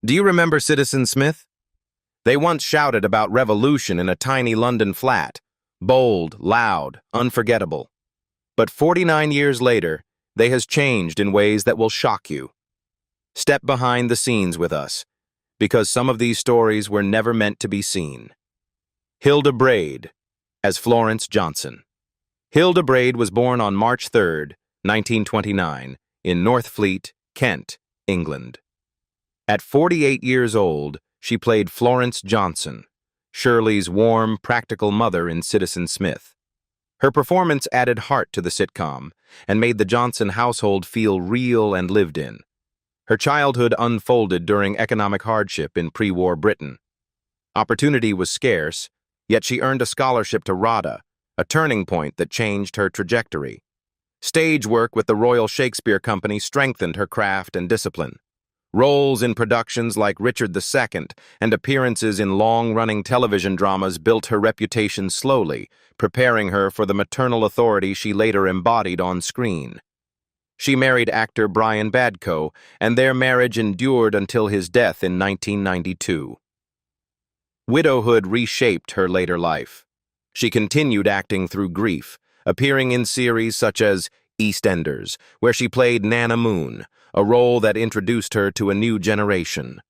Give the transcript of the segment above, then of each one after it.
Do you remember Citizen Smith? They once shouted about revolution in a tiny London flat. Bold, loud, unforgettable. But 49 years later, they has changed in ways that will shock you. Step behind the scenes with us, because some of these stories were never meant to be seen. Hilda Braid, as Florence Johnson. Hilda Braid was born on March 3, 1929, in Northfleet, Kent, England. At 48 years old, she played Florence Johnson, Shirley's warm, practical mother in Citizen Smith. Her performance added heart to the sitcom and made the Johnson household feel real and lived in. Her childhood unfolded during economic hardship in pre-war Britain. Opportunity was scarce, yet she earned a scholarship to RADA, a turning point that changed her trajectory. Stage work with the Royal Shakespeare Company strengthened her craft and discipline. Roles in productions like Richard II and appearances in long-running television dramas built her reputation slowly, preparing her for the maternal authority she later embodied on screen. She married actor Brian Badco, and their marriage endured until his death in 1992. Widowhood reshaped her later life. She continued acting through Greif, appearing in series such as EastEnders, where she played Nana Moon, a role that introduced her to a new generation.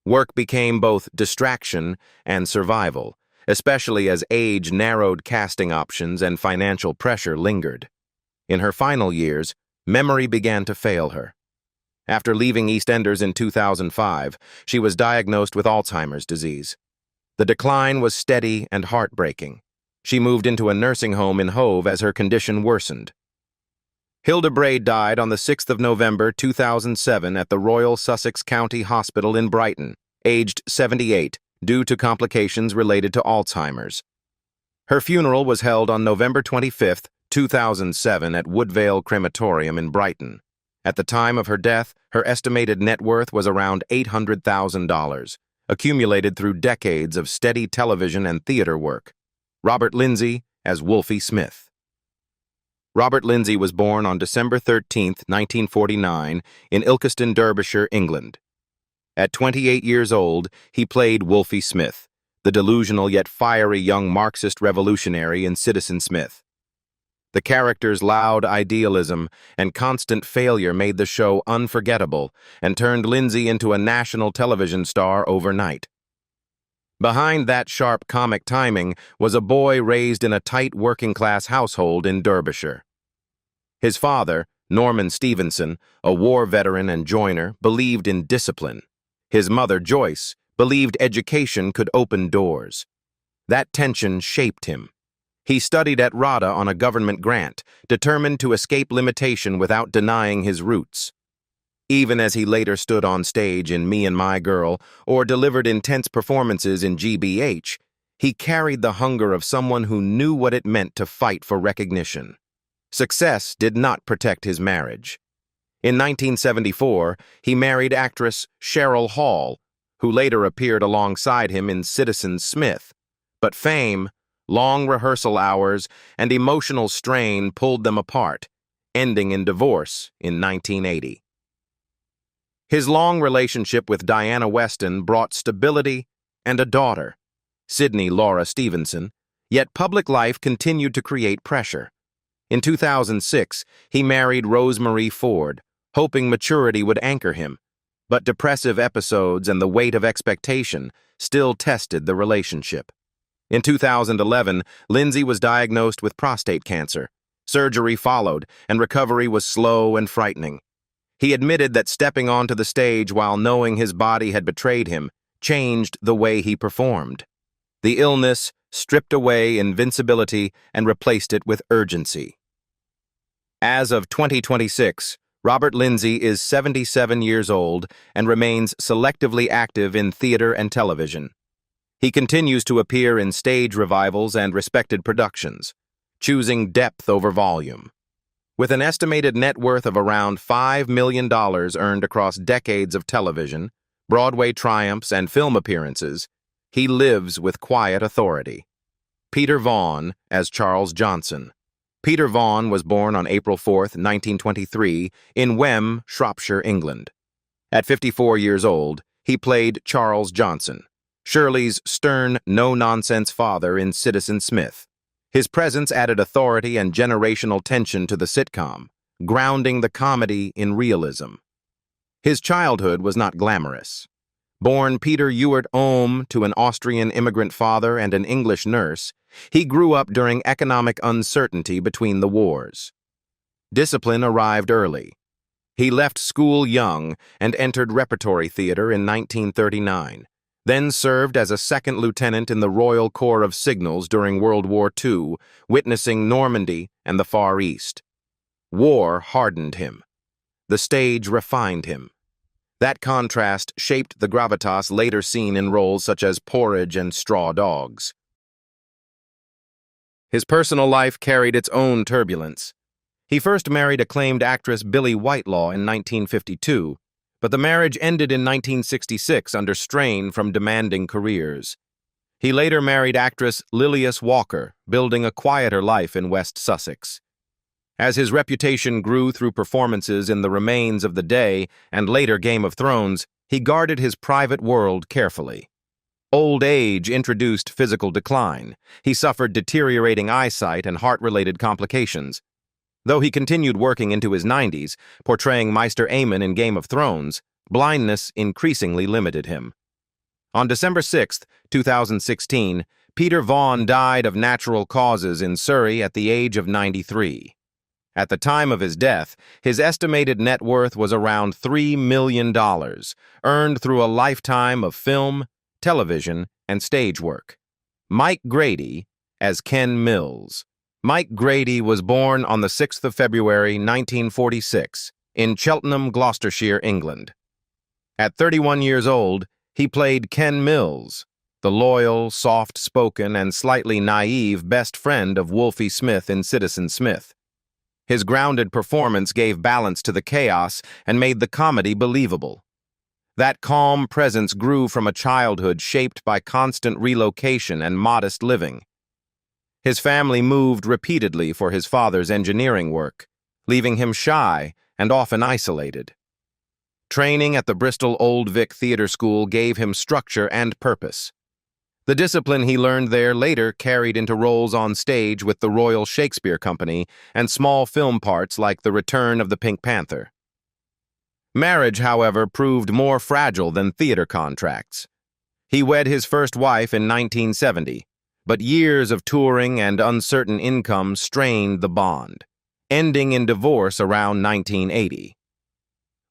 Work became both distraction and survival, especially as age narrowed casting options and financial pressure lingered. In her final years, memory began to fail her. After leaving EastEnders in 2005, she was diagnosed with Alzheimer's disease. The decline was steady and heartbreaking. She moved into a nursing home in Hove as her condition worsened. Hilda Braid died on the 6th of November 2007 at the Royal Sussex County Hospital in Brighton, aged 78, due to complications related to Alzheimer's. Her funeral was held on November 25, 2007 at Woodvale Crematorium in Brighton. At the time of her death, her estimated net worth was around $800,000, accumulated through decades of steady television and theater work. Robert Lindsay as Wolfie Smith. Robert Lindsay was born on December 13, 1949, in Ilkeston, Derbyshire, England. At 28 years old, he played Wolfie Smith, the delusional yet fiery young Marxist revolutionary in Citizen Smith. The character's loud idealism and constant failure made the show unforgettable and turned Lindsay into a national television star overnight. Behind that sharp comic timing was a boy raised in a tight working-class household in Derbyshire. His father, Norman Stevenson, a war veteran and joiner, believed in discipline. His mother, Joyce, believed education could open doors. That tension shaped him. He studied at RADA on a government grant, determined to escape limitation without denying his roots. Even as he later stood on stage in Me and My Girl or delivered intense performances in GBH, he carried the hunger of someone who knew what it meant to fight for recognition. Success did not protect his marriage. In 1974, he married actress Cheryl Hall, who later appeared alongside him in Citizen Smith. But fame, long rehearsal hours, and emotional strain pulled them apart, ending in divorce in 1980. His long relationship with Diana Weston brought stability and a daughter, Sydney Laura Stevenson, yet public life continued to create pressure. In 2006, he married Rosemarie Ford, hoping maturity would anchor him, but depressive episodes and the weight of expectation still tested the relationship. In 2011, Lindsay was diagnosed with prostate cancer. Surgery followed, and recovery was slow and frightening. He admitted that stepping onto the stage while knowing his body had betrayed him changed the way he performed. The illness stripped away invincibility and replaced it with urgency. As of 2026, Robert Lindsay is 77 years old and remains selectively active in theater and television. He continues to appear in stage revivals and respected productions, choosing depth over volume. With an estimated net worth of around $5 million earned across decades of television, Broadway triumphs, and film appearances, he lives with quiet authority. Peter Vaughan as Charles Johnson. Peter Vaughan was born on April 4, 1923, in Wem, Shropshire, England. At 54 years old, he played Charles Johnson, Shirley's stern, no-nonsense father in Citizen Smith. His presence added authority and generational tension to the sitcom, grounding the comedy in realism. His childhood was not glamorous. Born Peter Ewart Ohm to an Austrian immigrant father and an English nurse, he grew up during economic uncertainty between the wars. Discipline arrived early. He left school young and entered repertory theater in 1939, then served as a second lieutenant in the Royal Corps of Signals during World War II, witnessing Normandy and the Far East. War hardened him. The stage refined him. That contrast shaped the gravitas later seen in roles such as Porridge and Straw Dogs. His personal life carried its own turbulence. He first married acclaimed actress Billie Whitelaw in 1952, but the marriage ended in 1966 under strain from demanding careers. He later married actress Lillias Walker, building a quieter life in West Sussex. As his reputation grew through performances in The Remains of the Day and later Game of Thrones, he guarded his private world carefully. Old age introduced physical decline. He suffered deteriorating eyesight and heart-related complications. Though he continued working into his 90s, portraying Maester Aemon in Game of Thrones, blindness increasingly limited him. On December 6, 2016, Peter Vaughan died of natural causes in Surrey at the age of 93. At the time of his death, his estimated net worth was around $3 million, earned through a lifetime of film, television, and stage work. Mike Grady as Ken Mills. Mike Grady was born on the 6th of February, 1946, in Cheltenham, Gloucestershire, England. At 31 years old, he played Ken Mills, the loyal, soft-spoken, and slightly naive best friend of Wolfie Smith in Citizen Smith. His grounded performance gave balance to the chaos and made the comedy believable. That calm presence grew from a childhood shaped by constant relocation and modest living. His family moved repeatedly for his father's engineering work, leaving him shy and often isolated. Training at the Bristol Old Vic Theatre School gave him structure and purpose. The discipline he learned there later carried into roles on stage with the Royal Shakespeare Company and small film parts like The Return of the Pink Panther. Marriage, however, proved more fragile than theater contracts. He wed his first wife in 1970, but years of touring and uncertain income strained the bond, ending in divorce around 1980.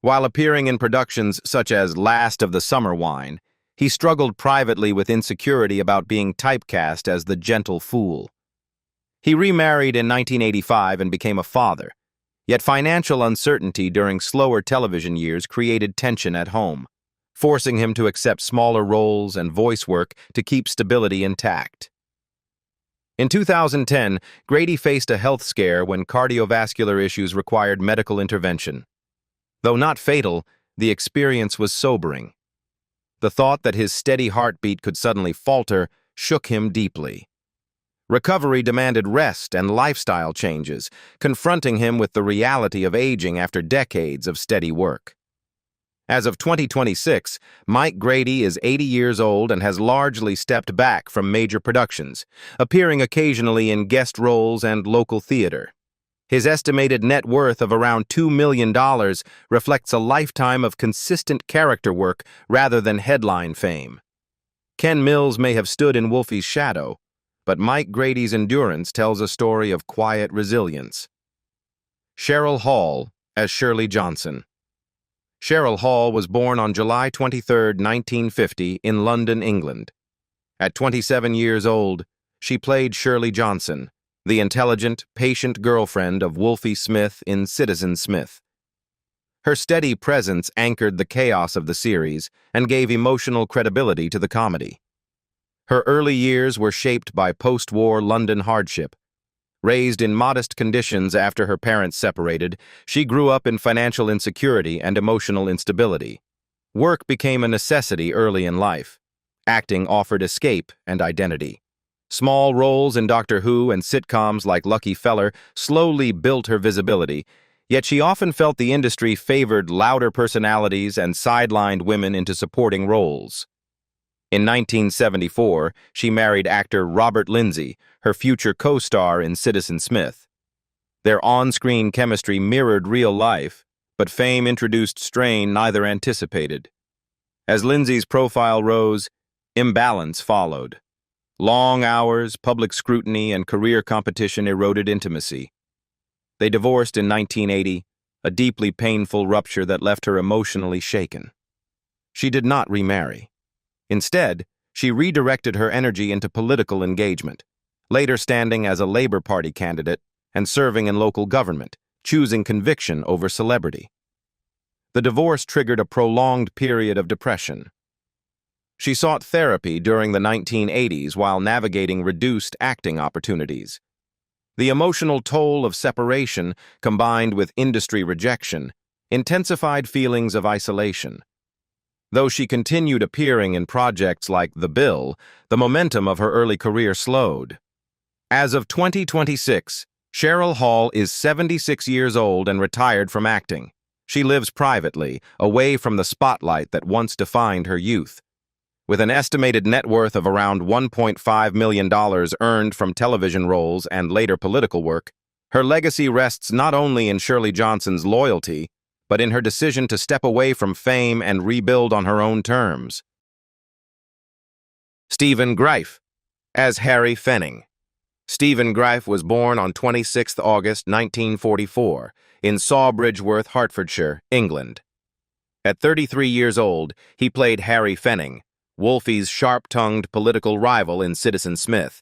While appearing in productions such as Last of the Summer Wine, he struggled privately with insecurity about being typecast as the gentle fool. He remarried in 1985 and became a father, yet financial uncertainty during slower television years created tension at home, forcing him to accept smaller roles and voice work to keep stability intact. In 2010, Grady faced a health scare when cardiovascular issues required medical intervention. Though not fatal, the experience was sobering. The thought that his steady heartbeat could suddenly falter shook him deeply. Recovery demanded rest and lifestyle changes, confronting him with the reality of aging after decades of steady work. As of 2026, Mike Grady is 80 years old and has largely stepped back from major productions, appearing occasionally in guest roles and local theater. His estimated net worth of around $2 million reflects a lifetime of consistent character work rather than headline fame. Ken Mills may have stood in Wolfie's shadow, but Mike Grady's endurance tells a story of quiet resilience. Cheryl Hall as Shirley Johnson. Cheryl Hall was born on July 23, 1950, in London, England. At 27 years old, she played Shirley Johnson, the intelligent, patient girlfriend of Wolfie Smith in Citizen Smith. Her steady presence anchored the chaos of the series and gave emotional credibility to the comedy. Her early years were shaped by post-war London hardship. Raised in modest conditions after her parents separated, she grew up in financial insecurity and emotional instability. Work became a necessity early in life. Acting offered escape and identity. Small roles in Doctor Who and sitcoms like Lucky Feller slowly built her visibility, Yet she often felt the industry favored louder personalities and sidelined women into supporting roles. In 1974, she married actor Robert Lindsay, her future co-star in Citizen Smith. Their on-screen chemistry mirrored real life, but fame introduced strain neither anticipated. As Lindsay's profile rose, imbalance followed. Long hours, public scrutiny, and career competition eroded intimacy. They divorced in 1980, a deeply painful rupture that left her emotionally shaken. She did not remarry. Instead, she redirected her energy into political engagement, later standing as a Labor Party candidate and serving in local government, choosing conviction over celebrity. The divorce triggered a prolonged period of depression. She sought therapy during the 1980s while navigating reduced acting opportunities. The emotional toll of separation, combined with industry rejection, intensified feelings of isolation. Though she continued appearing in projects like The Bill, the momentum of her early career slowed. As of 2026, Cheryl Hall is 76 years old and retired from acting. She lives privately, away from the spotlight that once defined her youth. With an estimated net worth of around $1.5 million earned from television roles and later political work, her legacy rests not only in Shirley Johnson's loyalty, but in her decision to step away from fame and rebuild on her own terms. Stephen Greif, as Harry Fenning. Stephen Greif was born on 26 August 1944 in Sawbridgeworth, Hertfordshire, England. At 33 years old, he played Harry Fenning, Wolfie's sharp-tongued political rival in Citizen Smith.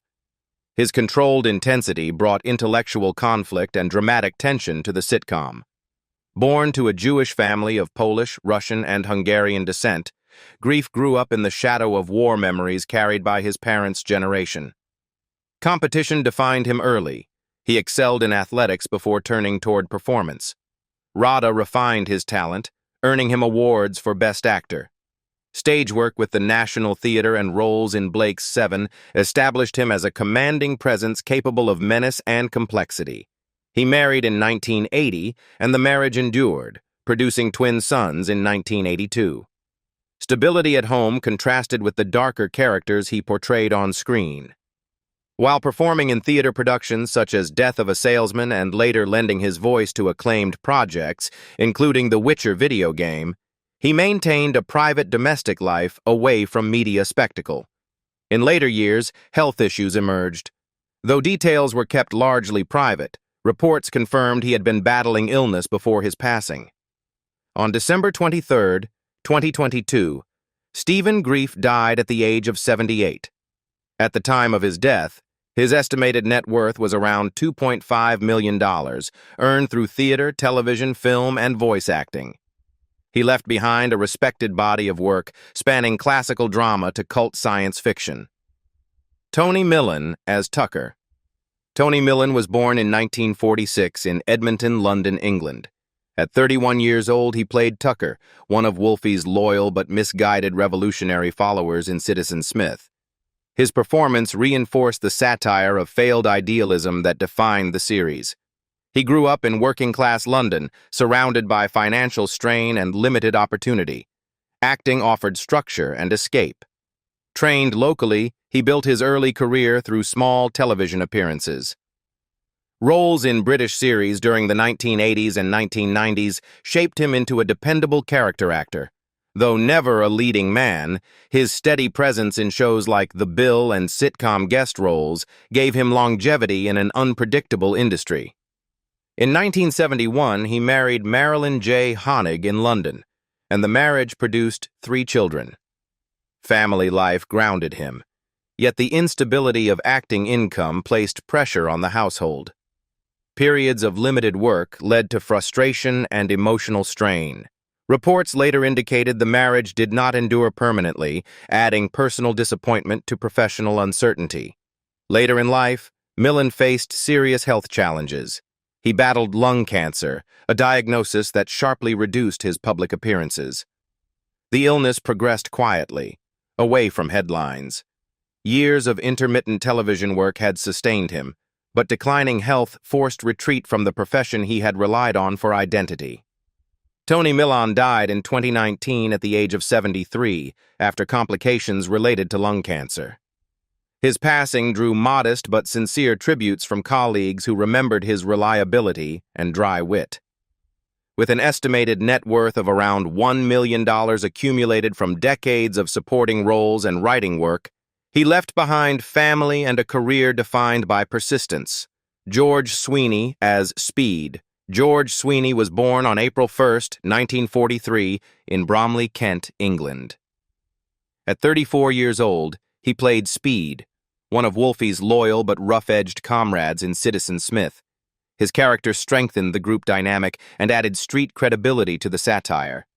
His controlled intensity brought intellectual conflict and dramatic tension to the sitcom. Born to a Jewish family of Polish, Russian, and Hungarian descent, Greif grew up in the shadow of war memories carried by his parents' generation. Competition defined him early. He excelled in athletics before turning toward performance. RADA refined his talent, earning him awards for Best Actor. Stage work with the National Theatre and roles in Blake's Seven established him as a commanding presence capable of menace and complexity. He married in 1980, and the marriage endured, producing twin sons in 1982. Stability at home contrasted with the darker characters he portrayed on screen. While performing in theater productions such as Death of a Salesman and later lending his voice to acclaimed projects, including the Witcher video game, he maintained a private domestic life away from media spectacle. In later years, health issues emerged. Though details were kept largely private, reports confirmed he had been battling illness before his passing. On December 23, 2022, Stephen Greif died at the age of 78. At the time of his death, his estimated net worth was around $2.5 million, earned through theater, television, film, and voice acting. He left behind a respected body of work spanning classical drama to cult science fiction. Tony Milan as Tucker. Tony Milan was born in 1946 in Edmonton, London, England. At 31 years old, he played Tucker, one of Wolfie's loyal but misguided revolutionary followers in Citizen Smith. His performance reinforced the satire of failed idealism that defined the series. He grew up in working-class London, surrounded by financial strain and limited opportunity. Acting offered structure and escape. Trained locally, he built his early career through small television appearances. Roles in British series during the 1980s and 1990s shaped him into a dependable character actor. Though never a leading man, his steady presence in shows like The Bill and sitcom guest roles gave him longevity in an unpredictable industry. In 1971, he married Marilyn J. Honig in London, and the marriage produced 3 children. Family life grounded him, yet the instability of acting income placed pressure on the household. Periods of limited work led to frustration and emotional strain. Reports later indicated the marriage did not endure permanently, adding personal disappointment to professional uncertainty. Later in life, Milan faced serious health challenges. He battled lung cancer, a diagnosis that sharply reduced his public appearances. The illness progressed quietly, away from headlines. Years of intermittent television work had sustained him, but declining health forced retreat from the profession he had relied on for identity. Tony Milan died in 2019 at the age of 73 after complications related to lung cancer. His passing drew modest but sincere tributes from colleagues who remembered his reliability and dry wit. With an estimated net worth of around $1 million accumulated from decades of supporting roles and writing work, he left behind family and a career defined by persistence. George Sweeney as Speed. George Sweeney was born on April 1, 1943, in Bromley, Kent, England. At 34 years old, he played Speed, one of Wolfie's loyal but rough-edged comrades in Citizen Smith. His character strengthened the group dynamic and added street credibility to the satire.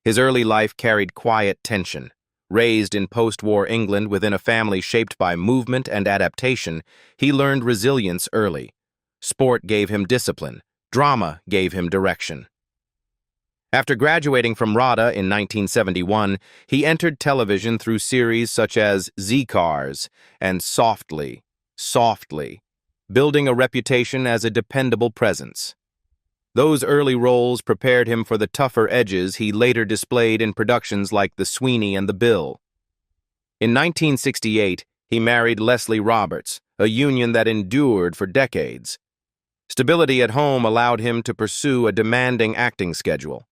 His early life carried quiet tension. Raised in post-war England within a family shaped by movement and adaptation, he learned resilience early. Sport gave him discipline. Drama gave him direction. After graduating from RADA in 1971, he entered television through series such as Z-Cars and Softly, building a reputation as a dependable presence. Those early roles prepared him for the tougher edges he later displayed in productions like The Sweeney and The Bill. In 1968, he married Leslie Roberts, a union that endured for decades. Stability at home allowed him to pursue a demanding acting schedule.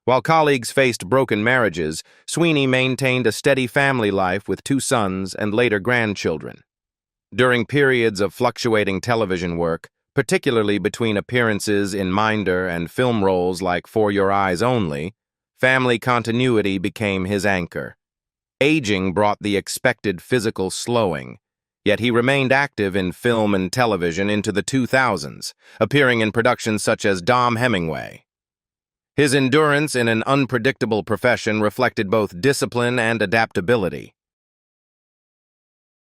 While colleagues faced broken marriages, Sweeney maintained a steady family life with 2 sons and later grandchildren. During periods of fluctuating television work, particularly between appearances in Minder and film roles like For Your Eyes Only, family continuity became his anchor. Aging brought the expected physical slowing, yet he remained active in film and television into the 2000s, appearing in productions such as Dom Hemingway. His endurance in an unpredictable profession reflected both discipline and adaptability.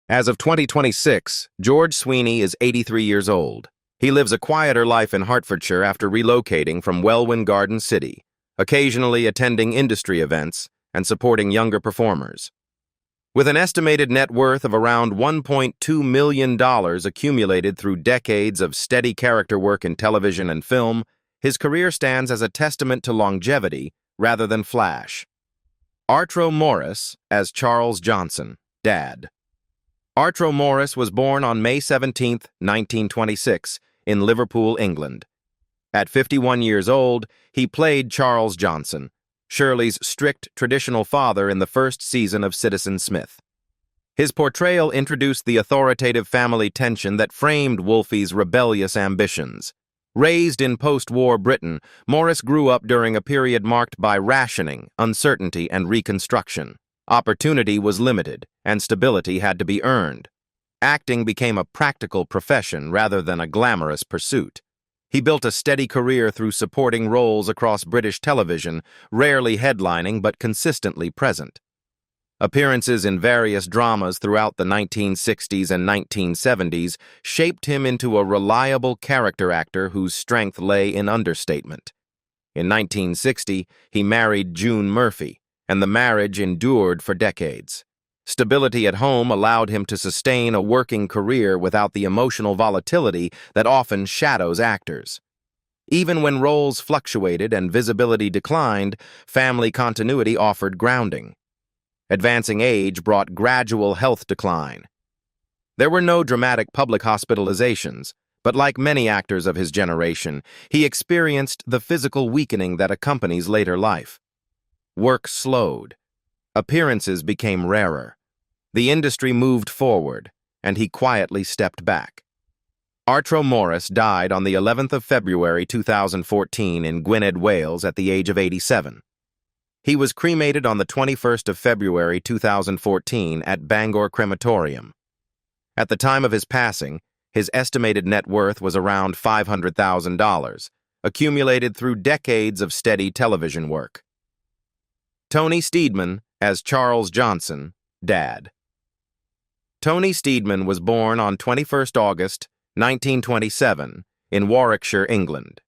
As of 2026, George Sweeney is 83 years old. He lives a quieter life in Hertfordshire after relocating from Welwyn Garden City, occasionally attending industry events and supporting younger performers. With an estimated net worth of around $1.2 million accumulated through decades of steady character work in television and film, his career stands as a testament to longevity rather than flash. Artro Morris as Charles Johnson, Dad. Artro Morris was born on May 17, 1926, in Liverpool, England. At 51 years old, he played Charles Johnson, Shirley's strict, traditional father in the first season of Citizen Smith. His portrayal introduced the authoritative family tension that framed Wolfie's rebellious ambitions. Raised in post-war Britain, Morris grew up during a period marked by rationing, uncertainty, and reconstruction. Opportunity was limited, and stability had to be earned. Acting became a practical profession rather than a glamorous pursuit. He built a steady career through supporting roles across British television, rarely headlining but consistently present. Appearances in various dramas throughout the 1960s and 1970s shaped him into a reliable character actor whose strength lay in understatement. In 1960, he married June Murphy, and the marriage endured for decades. Stability at home allowed him to sustain a working career without the emotional volatility that often shadows actors. Even when roles fluctuated and visibility declined, family continuity offered grounding. Advancing age brought gradual health decline. There were no dramatic public hospitalizations, but like many actors of his generation, he experienced the physical weakening that accompanies later life. Work slowed. Appearances became rarer. The industry moved forward, and he quietly stepped back. Artro Morris died on the 11th of February 2014 in Gwynedd, Wales at the age of 87. He was cremated on the 21st of February 2014 at Bangor Crematorium. At the time of his passing, his estimated net worth was around $500,000, accumulated through decades of steady television work. Tony Steedman as Charles Johnson, Dad. Tony Steedman was born on 21st August 1927 in Warwickshire, England.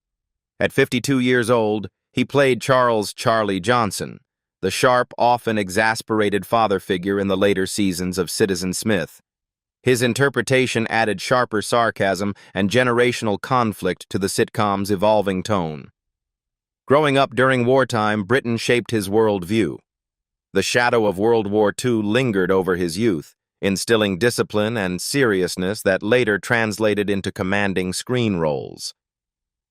At 52 years old, he played Charles Charlie Johnson, the sharp, often exasperated father figure in the later seasons of Citizen Smith. His interpretation added sharper sarcasm and generational conflict to the sitcom's evolving tone. Growing up during wartime, Britain shaped his worldview. The shadow of World War II lingered over his youth, instilling discipline and seriousness that later translated into commanding screen roles.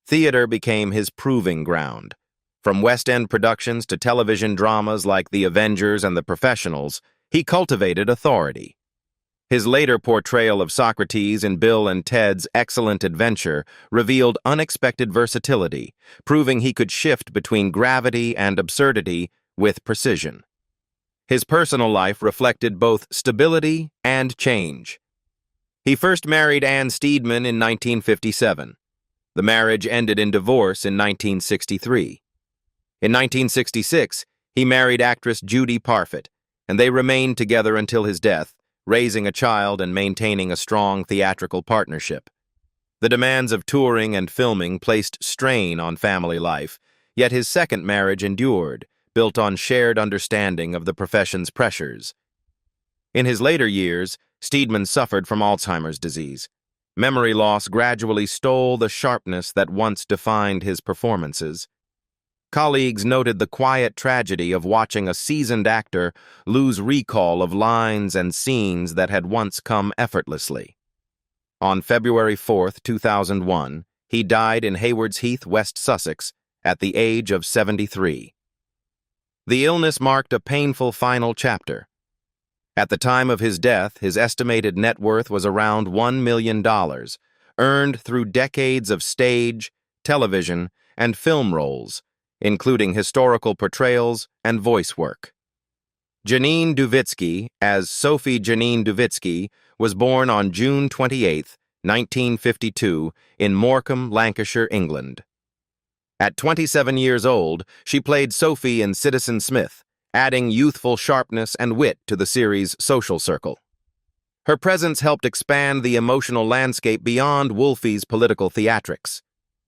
Theater became his proving ground. From West End productions to television dramas like The Avengers and The Professionals, he cultivated authority. His later portrayal of Socrates in Bill and Ted's Excellent Adventure revealed unexpected versatility, proving he could shift between gravity and absurdity with precision. His personal life reflected both stability and change. He first married Anne Steedman in 1957. The marriage ended in divorce in 1963. In 1966, he married actress Judy Parfitt, and they remained together until his death, raising a child and maintaining a strong theatrical partnership. The demands of touring and filming placed strain on family life, yet his second marriage endured, built on shared understanding of the profession's pressures. In his later years, Steedman suffered from Alzheimer's disease. Memory loss gradually stole the sharpness that once defined his performances. Colleagues noted the quiet tragedy of watching a seasoned actor lose recall of lines and scenes that had once come effortlessly. On February 4, 2001, he died in Haywards Heath, West Sussex, at the age of 73. The illness marked a painful final chapter. At the time of his death, his estimated net worth was around $1 million, earned through decades of stage, television, and film roles, including historical portrayals and voice work. Janine Duvitski, as Sophie Janine Duvitski, was born on June 28, 1952, in Morecambe, Lancashire, England. At 27 years old, she played Sophie in Citizen Smith, adding youthful sharpness and wit to the series' social circle. Her presence helped expand the emotional landscape beyond Wolfie's political theatrics.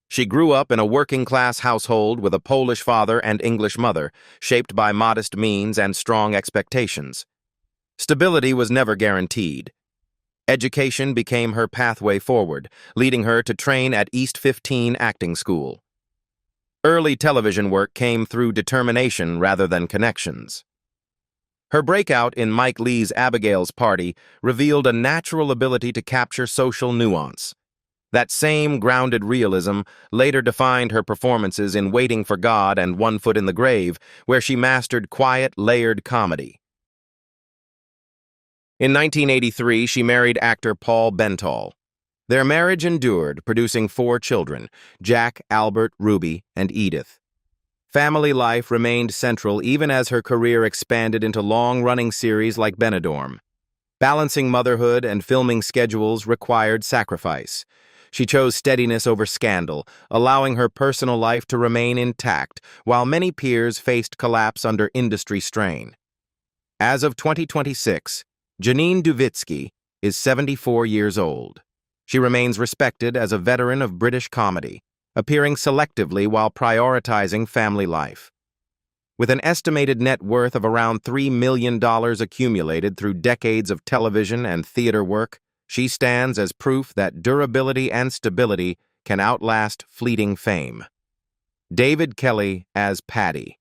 She grew up in a working-class household with a Polish father and English mother, shaped by modest means and strong expectations. Stability was never guaranteed. Education became her pathway forward, leading her to train at East 15 Acting School. Early television work came through determination rather than connections. Her breakout in Mike Leigh's Abigail's Party revealed a natural ability to capture social nuance. That same grounded realism later defined her performances in Waiting for God and One Foot in the Grave, where she mastered quiet, layered comedy. In 1983, she married actor Paul Bentall. Their marriage endured, producing 4 children, Jack, Albert, Ruby, and Edith. Family life remained central even as her career expanded into long-running series like Benidorm. Balancing motherhood and filming schedules required sacrifice. She chose steadiness over scandal, allowing her personal life to remain intact, while many peers faced collapse under industry strain. As of 2026, Janine Duvitski is 74 years old. She remains respected as a veteran of British comedy, appearing selectively while prioritizing family life. With an estimated net worth of around $3 million accumulated through decades of television and theater work, she stands as proof that durability and stability can outlast fleeting fame. David Kelly as Paddy.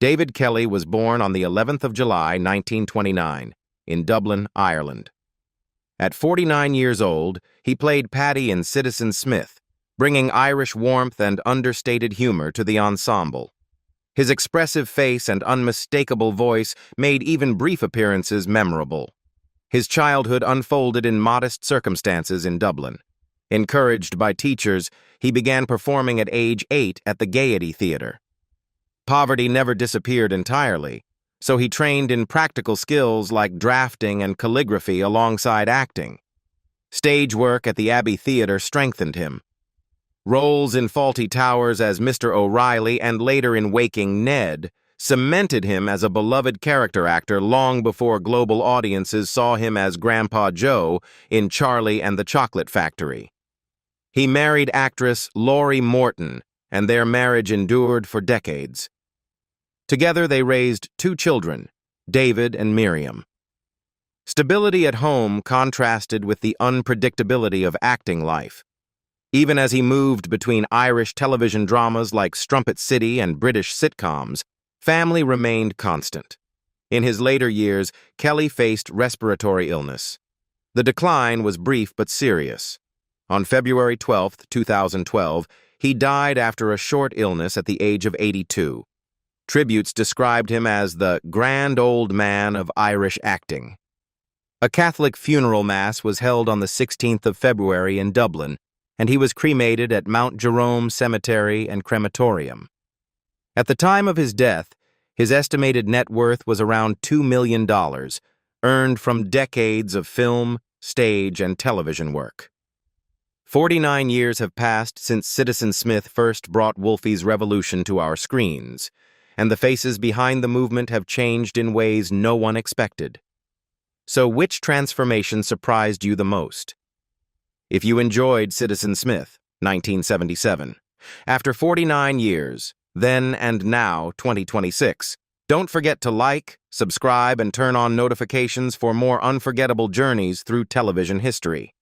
David Kelly was born on the 11th of July, 1929, in Dublin, Ireland. At 49 years old, he played Paddy in Citizen Smith, bringing Irish warmth and understated humor to the ensemble. His expressive face and unmistakable voice made even brief appearances memorable. His childhood unfolded in modest circumstances in Dublin. Encouraged by teachers, he began performing at age 8 at the Gaiety Theatre. Poverty never disappeared entirely, so he trained in practical skills like drafting and calligraphy alongside acting. Stage work at the Abbey Theatre strengthened him. Roles in Fawlty Towers as Mr. O'Reilly and later in Waking Ned cemented him as a beloved character actor long before global audiences saw him as Grandpa Joe in Charlie and the Chocolate Factory. He married actress Laurie Morton, and their marriage endured for decades. Together they raised 2 children, David and Miriam. Stability at home contrasted with the unpredictability of acting life. Even as he moved between Irish television dramas like Strumpet City and British sitcoms, family remained constant. In his later years, Kelly faced respiratory illness. The decline was brief but serious. On February 12, 2012, he died after a short illness at the age of 82. Tributes described him as the grand old man of Irish acting. A Catholic funeral mass was held on the 16th of February in Dublin, and he was cremated at Mount Jerome Cemetery and Crematorium. At the time of his death, his estimated net worth was around $2 million, earned from decades of film, stage, and television work. 49 years have passed since Citizen Smith first brought Wolfie's revolution to our screens, and the faces behind the movement have changed in ways no one expected. So which transformation surprised you the most? If you enjoyed Citizen Smith, 1977, after 49 years, then and now 2026, don't forget to like, subscribe, and turn on notifications for more unforgettable journeys through television history.